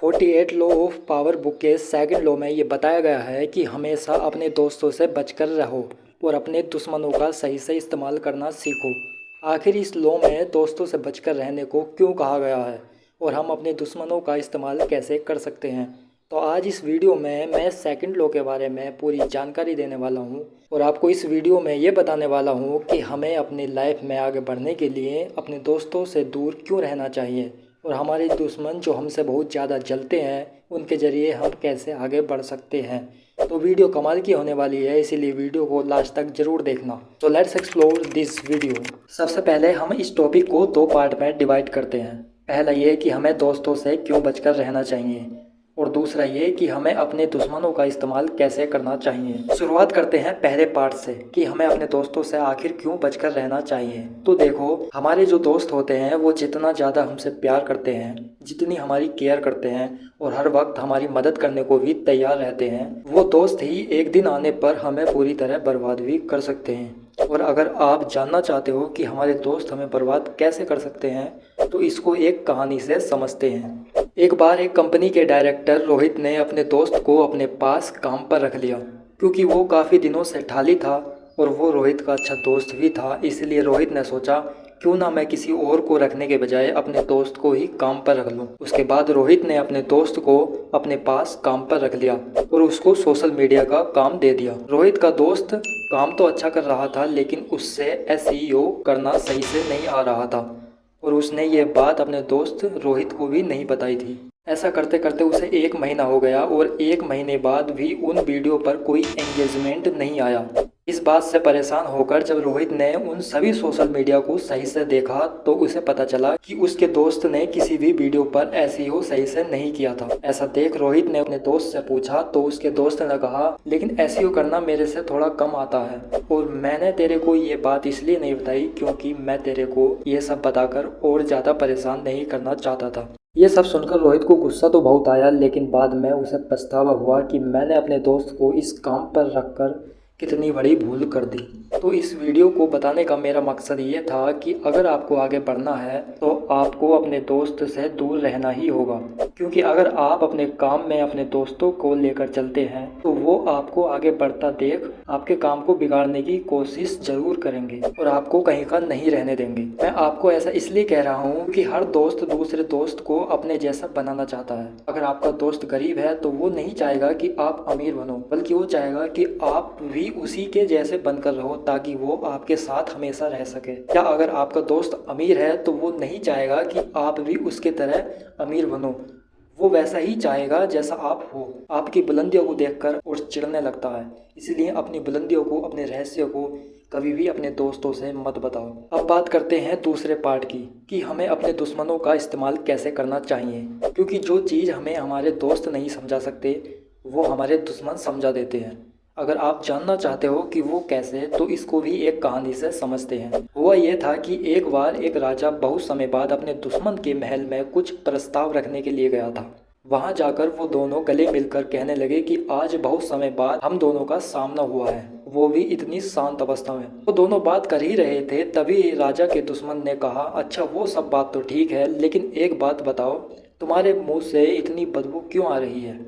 48 law of power book के second law में ये बताया गया है कि हमेशा अपने दोस्तों से बचकर रहो और अपने दुश्मनों का सही से इस्तेमाल करना सीखो। आखिर इस लॉ में दोस्तों से बचकर रहने को क्यों कहा गया है और हम अपने दुश्मनों का इस्तेमाल कैसे कर सकते हैं। तो आज इस वीडियो में मैं सेकंड लॉ के बारे में पूरी जानकारी देने वाला हूँ और आपको इस वीडियो में ये बताने वाला हूँ कि हमें अपनी लाइफ में आगे बढ़ने के लिए अपने दोस्तों से दूर क्यों रहना चाहिए और हमारे दुश्मन जो हमसे बहुत ज़्यादा जलते हैं उनके ज़रिए हम कैसे आगे बढ़ सकते हैं। तो वीडियो कमाल की होने वाली है, इसीलिए वीडियो को लास्ट तक ज़रूर देखना। तो लेट्स एक्सप्लोर दिस वीडियो। सबसे पहले हम इस टॉपिक को दो पार्ट में डिवाइड करते हैं। पहला ये कि हमें दोस्तों से क्यों बचकर रहना चाहिए और दूसरा ये कि हमें अपने दुश्मनों का इस्तेमाल कैसे करना चाहिए। शुरुआत करते हैं पहले पार्ट से कि हमें अपने दोस्तों से आखिर क्यों बचकर रहना चाहिए। तो देखो, हमारे जो दोस्त होते हैं वो जितना ज़्यादा हमसे प्यार करते हैं, जितनी हमारी केयर करते हैं और हर वक्त हमारी मदद करने को भी तैयार रहते हैं, वो दोस्त ही एक दिन आने पर हमें पूरी तरह बर्बाद भी कर सकते हैं। और अगर आप जानना चाहते हो कि हमारे दोस्त हमें बर्बाद कैसे कर सकते हैं तो इसको एक कहानी से समझते हैं। एक बार एक कंपनी के डायरेक्टर रोहित ने अपने दोस्त को अपने पास काम पर रख लिया क्योंकि वो काफ़ी दिनों से खाली था और वो रोहित का अच्छा दोस्त भी था। इसलिए रोहित ने सोचा क्यों ना मैं किसी और को रखने के बजाय अपने दोस्त को ही काम पर रख लूं। उसके बाद रोहित ने अपने दोस्त को अपने पास काम पर रख लिया और उसको सोशल मीडिया का काम दे दिया। रोहित का दोस्त काम तो अच्छा कर रहा था लेकिन उससे एसईओ करना सही से नहीं आ रहा था और उसने ये बात अपने दोस्त रोहित को भी नहीं बताई थी। ऐसा करते करते उसे 1 महीना हो गया और 1 महीने बाद भी उन वीडियो पर कोई एंगेजमेंट नहीं आया। इस बात से परेशान होकर जब रोहित ने उन सभी सोशल मीडिया को सही से देखा तो उसे पता चला कि उसके दोस्त ने किसी भी वीडियो पर एसईओ सही से नहीं किया था। ऐसा देख रोहित ने अपने दोस्त से पूछा तो उसके दोस्त ने कहा, लेकिन एसईओ करना मेरे से थोड़ा कम आता है और मैंने तेरे को ये बात इसलिए नहीं बताई क्योंकि मैं तेरे को ये सब बताकर और ज़्यादा परेशान नहीं करना चाहता था। ये सब सुनकर रोहित को गुस्सा तो बहुत आया लेकिन बाद में उसे पछतावा हुआ कि मैंने अपने दोस्त को इस काम पर रखकर कितनी बड़ी भूल कर दी। तो इस वीडियो को बताने का मेरा मकसद ये था कि अगर आपको आगे बढ़ना है तो आपको अपने दोस्त से दूर रहना ही होगा, क्योंकि अगर आप अपने काम में अपने दोस्तों को लेकर चलते हैं तो वो आपको आगे बढ़ता देख आपके काम को बिगाड़ने की कोशिश जरूर करेंगे और आपको कहीं का नहीं रहने देंगे। मैं आपको ऐसा इसलिए कह रहा हूँ कि हर दोस्त दूसरे दोस्त को अपने जैसा बनाना चाहता है। अगर आपका दोस्त गरीब है तो वो नहीं चाहेगा कि आप अमीर बनो, बल्कि वो चाहेगा कि आप भी उसी के जैसे बनकर रहो ताकि वो आपके साथ हमेशा रह सके। या अगर आपका दोस्त अमीर है तो वो नहीं चाहेगा कि आप भी उसके तरह अमीर बनो, वो वैसा ही चाहेगा जैसा आप हो। आपकी बुलंदियों को देखकर और चिढ़ने लगता है। इसलिए अपनी बुलंदियों को, अपने रहस्य को कभी भी अपने दोस्तों से मत बताओ। अब बात करते हैं दूसरे पार्ट की कि हमें अपने दुश्मनों का इस्तेमाल कैसे करना चाहिए, क्योंकि जो चीज़ हमें हमारे दोस्त नहीं समझा सकते वो हमारे दुश्मन समझा देते हैं। अगर आप जानना चाहते हो कि वो कैसे, तो इसको भी एक कहानी से समझते हैं। हुआ ये था कि एक बार एक राजा बहुत समय बाद अपने दुश्मन के महल में कुछ प्रस्ताव रखने के लिए गया था। वहां जाकर वो दोनों गले मिलकर कहने लगे कि आज बहुत समय बाद हम दोनों का सामना हुआ है, वो भी इतनी शांत अवस्था में। वो दोनों बात कर ही रहे थे तभी राजा के दुश्मन ने कहा, अच्छा वो सब बात तो ठीक है, लेकिन एक बात बताओ, तुम्हारे मुंह से इतनी बदबू क्यों आ रही है?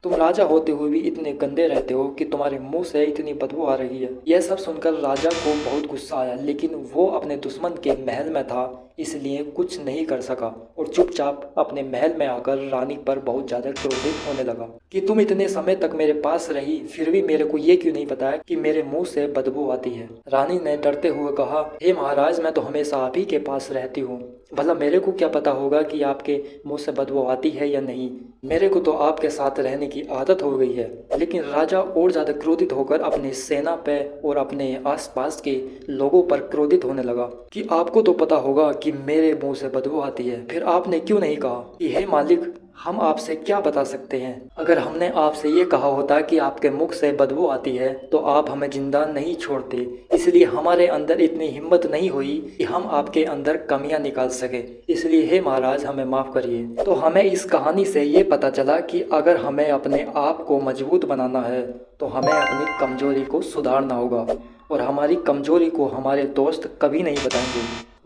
तुम राजा होते हुए भी इतने गंदे रहते हो कि तुम्हारे मुंह से इतनी बदबू आ रही है। यह सब सुनकर राजा को बहुत गुस्सा आया, लेकिन वो अपने दुश्मन के महल में था इसलिए कुछ नहीं कर सका और चुपचाप अपने महल में आकर रानी पर बहुत ज़्यादा क्रोधित होने लगा कि तुम इतने समय तक मेरे पास रही फिर भी मेरे को ये क्यों नहीं बताया कि मेरे मुंह से बदबू आती है। रानी ने डरते हुए कहा, हे महाराज, मैं तो हमेशा आप ही के पास रहती हूँ, भला मेरे को क्या पता होगा कि आपके मुंह से बदबू आती है या नहीं, मेरे को तो आपके साथ रहने की आदत हो गई है। लेकिन राजा और ज़्यादा क्रोधित होकर अपनी सेना पे और अपने आसपास के लोगों पर क्रोधित होने लगा कि आपको तो पता होगा कि मेरे मुंह से बदबू आती है, फिर आपने क्यों नहीं कहा कि हे मालिक, हम आपसे क्या बता सकते हैं। अगर हमने आपसे ये कहा होता कि आपके मुख से बदबू आती है तो आप हमें जिंदा नहीं छोड़ते, इसलिए हमारे अंदर इतनी हिम्मत नहीं हुई कि हम आपके अंदर कमियां निकाल सके, इसलिए हे महाराज हमें माफ़ करिए। तो हमें इस कहानी से ये पता चला कि अगर हमें अपने आप को मजबूत बनाना है तो हमें अपनी कमजोरी को सुधारना होगा और हमारी कमजोरी को हमारे दोस्त कभी नहीं बताएंगे,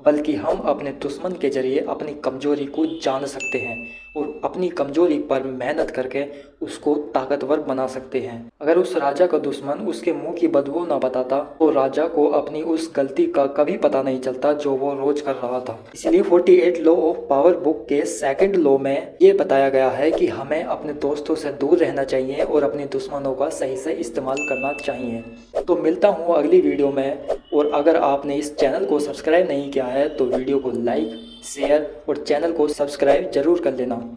बल्कि हम अपने दुश्मन के जरिए अपनी कमजोरी को जान सकते हैं और अपनी कमजोरी पर मेहनत करके उसको ताकतवर बना सकते हैं। अगर उस राजा का दुश्मन उसके मुंह की बदबू न बताता तो राजा को अपनी उस गलती का कभी पता नहीं चलता जो वो रोज कर रहा था। इसलिए 48 लॉ ऑफ पावर बुक के सेकंड लॉ में ये बताया गया है कि हमें अपने दोस्तों से दूर रहना चाहिए और अपने दुश्मनों का सही से इस्तेमाल करना चाहिए। तो मिलता हूँ अगली वीडियो में, और अगर आपने इस चैनल को सब्सक्राइब नहीं किया है तो वीडियो को लाइक, शेयर और चैनल को सब्सक्राइब जरूर कर लेना।